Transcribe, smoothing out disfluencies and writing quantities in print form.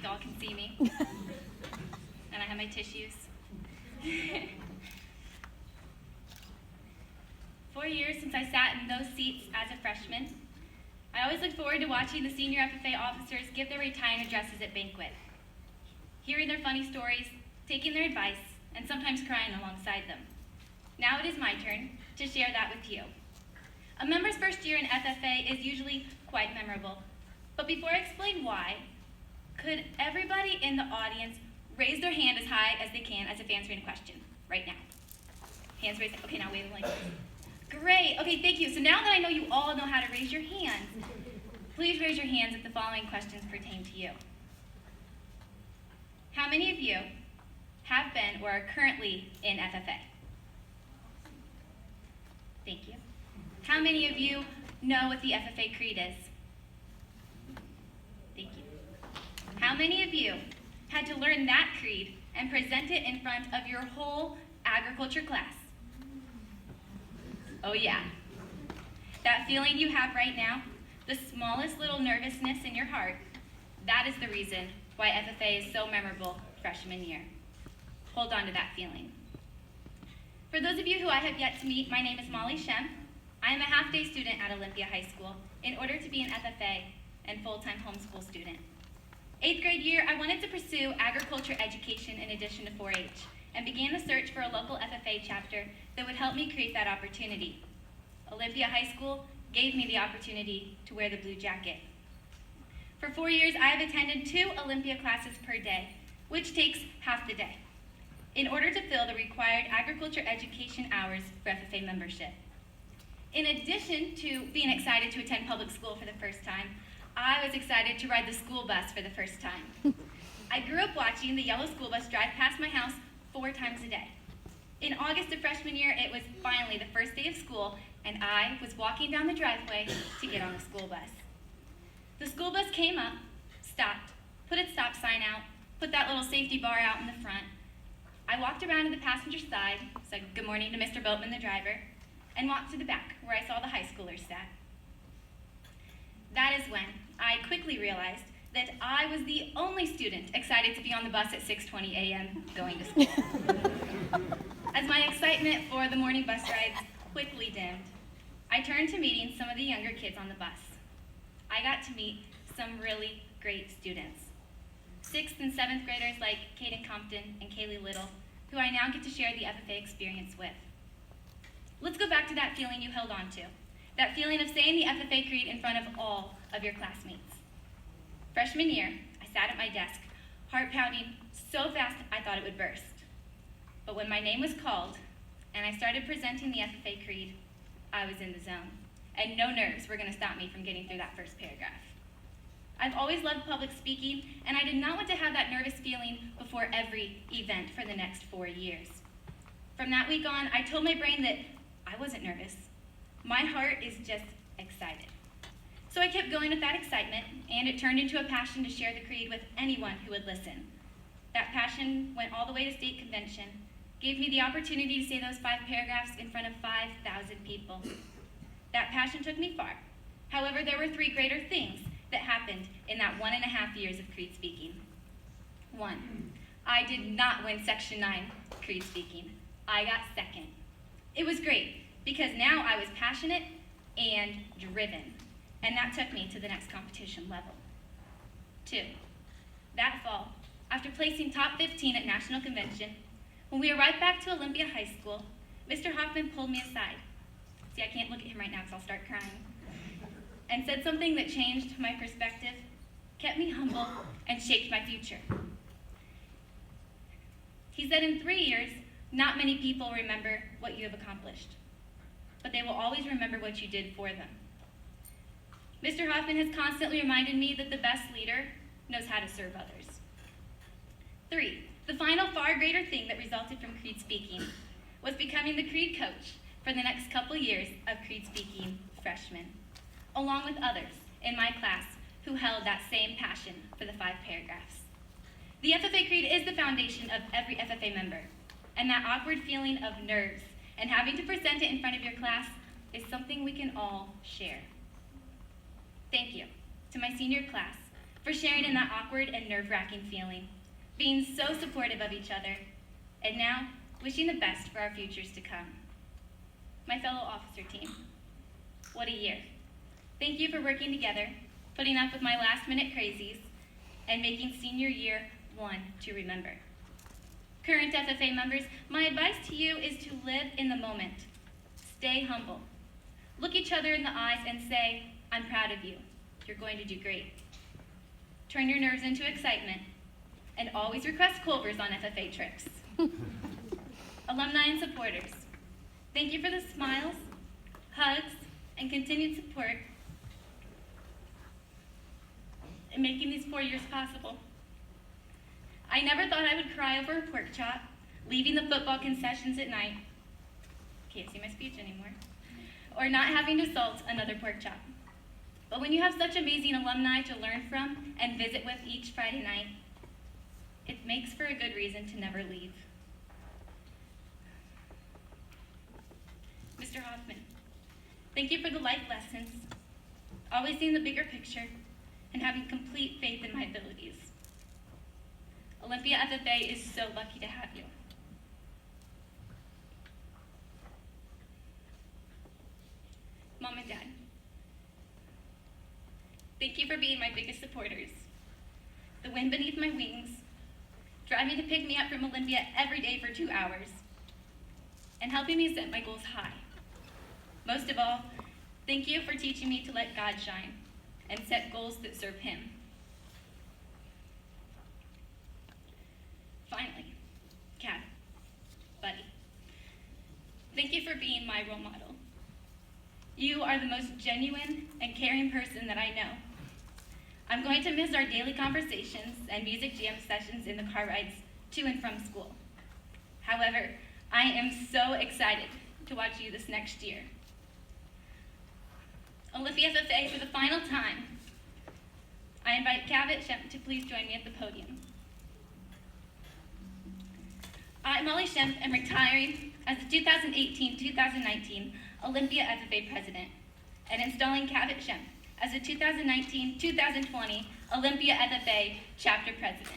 you all can see me. And I have my tissues. 4 years since I sat in those seats as a freshman, I always look forward to watching the senior FFA officers give their retiring addresses at banquet, hearing their funny stories, taking their advice, and sometimes crying alongside them. Now it is my turn to share that with you. A member's first year in FFA is usually quite memorable, but before I explain why, could everybody in the audience raise their hand as high as they can as if answering a question right now? Hands raised. Okay, now wave them like this. Great. Okay, thank you. So now that I know you all know how to raise your hands, please raise your hands if the following questions pertain to you. How many of you have been or are currently in FFA? Thank you. How many of you know what the FFA creed is? Thank you. How many of you had to learn that creed and present it in front of your whole agriculture class? Oh yeah. That feeling you have right now, the smallest little nervousness in your heart, that is the reason why FFA is so memorable freshman year. Hold on to that feeling. For those of you who I have yet to meet, my name is Molly Schempp. I am a half-day student at Olympia High School in order to be an FFA and full-time homeschool student. 8th grade year, I wanted to pursue agriculture education in addition to 4-H and began the search for a local FFA chapter that would help me create that opportunity. Olympia High School gave me the opportunity to wear the blue jacket. For 4 years, I have attended 2 Olympia classes per day, which takes half the day, in order to fill the required agriculture education hours for FFA membership. In addition to being excited to attend public school for the first time, I was excited to ride the school bus for the first time. I grew up watching the yellow school bus drive past my house 4 times a day. In August of freshman year, it was finally the first day of school, and I was walking down the driveway to get on the school bus. The school bus came up, stopped, put its stop sign out, put that little safety bar out in the front. I walked around to the passenger side, said good morning to Mr. Boatman, the driver, and walked to the back where I saw the high schoolers sat. That is when I quickly realized that I was the only student excited to be on the bus at 6:20 a.m. going to school. As my excitement for the morning bus rides quickly dimmed, I turned to meeting some of the younger kids on the bus. I got to meet some really great students. 6th and 7th graders like Kaden Compton and Kaylee Little, who I now get to share the FFA experience with. Let's go back to that feeling you held on to, that feeling of saying the FFA creed in front of all of your classmates. Freshman year, I sat at my desk, heart pounding so fast I thought it would burst. But when my name was called and I started presenting the FFA creed, I was in the zone, and no nerves were going to stop me from getting through that first paragraph. I've always loved public speaking, and I did not want to have that nervous feeling before every event for the next 4 years. From that week on, I told my brain that I wasn't nervous. My heart is just excited. So I kept going with that excitement, and it turned into a passion to share the creed with anyone who would listen. That passion went all the way to state convention, gave me the opportunity to say those 5 paragraphs in front of 5,000 people. That passion took me far. However, there were 3 greater things that happened in that 1.5 years of creed speaking. 1, I did not win Section 9 creed speaking. I got second. It was great because now I was passionate and driven, and that took me to the next competition level. 2, that fall, after placing top 15 at National Convention, when we arrived back to Olympia High School, Mr. Hoffman pulled me aside. See, I can't look at him right now because I'll start crying. And said something that changed my perspective, kept me humble, and shaped my future. He said in 3 years, not many people remember what you have accomplished, but they will always remember what you did for them. Mr. Hoffman has constantly reminded me that the best leader knows how to serve others. 3, the final far greater thing that resulted from creed speaking was becoming the creed coach for the next couple years of creed speaking freshmen, along with others in my class who held that same passion for the 5 paragraphs. The FFA creed is the foundation of every FFA member, and that awkward feeling of nerves and having to present it in front of your class is something we can all share. Thank you to my senior class for sharing in that awkward and nerve-wracking feeling, being so supportive of each other, and now wishing the best for our futures to come. My fellow officer team, what a year. Thank you for working together, putting up with my last-minute crazies, and making senior year one to remember. Current FFA members, my advice to you is to live in the moment. Stay humble. Look each other in the eyes and say, I'm proud of you. You're going to do great. Turn your nerves into excitement, and always request Culvers on FFA trips. Alumni and supporters, thank you for the smiles, hugs, and continued support in making these 4 years possible. I never thought I would cry over a pork chop, leaving the football concessions at night. Can't see my speech anymore. Or not having to salt another pork chop. But when you have such amazing alumni to learn from and visit with each Friday night, it makes for a good reason to never leave. Mr. Hoffman, thank you for the life lessons, always seeing the bigger picture, and having complete faith in my abilities. Olympia FFA is so lucky to have you. Mom and Dad, thank you for being my biggest supporters. The wind beneath my wings, driving to pick me up from Olympia every day for 2 hours, and helping me set my goals high. Most of all, thank you for teaching me to let God shine and set goals that serve Him. Finally, Kat, buddy, thank you for being my role model. You are the most genuine and caring person that I know. I'm going to miss our daily conversations and music jam sessions in the car rides to and from school. However, I am so excited to watch you this next year. Olympia FFA, for the final time, I invite Schempp to please join me at the podium. I, Molly Schempp, am retiring as the 2018-2019 Olympia FFA President and installing Schempp as the 2019-2020 Olympia FFA Chapter President.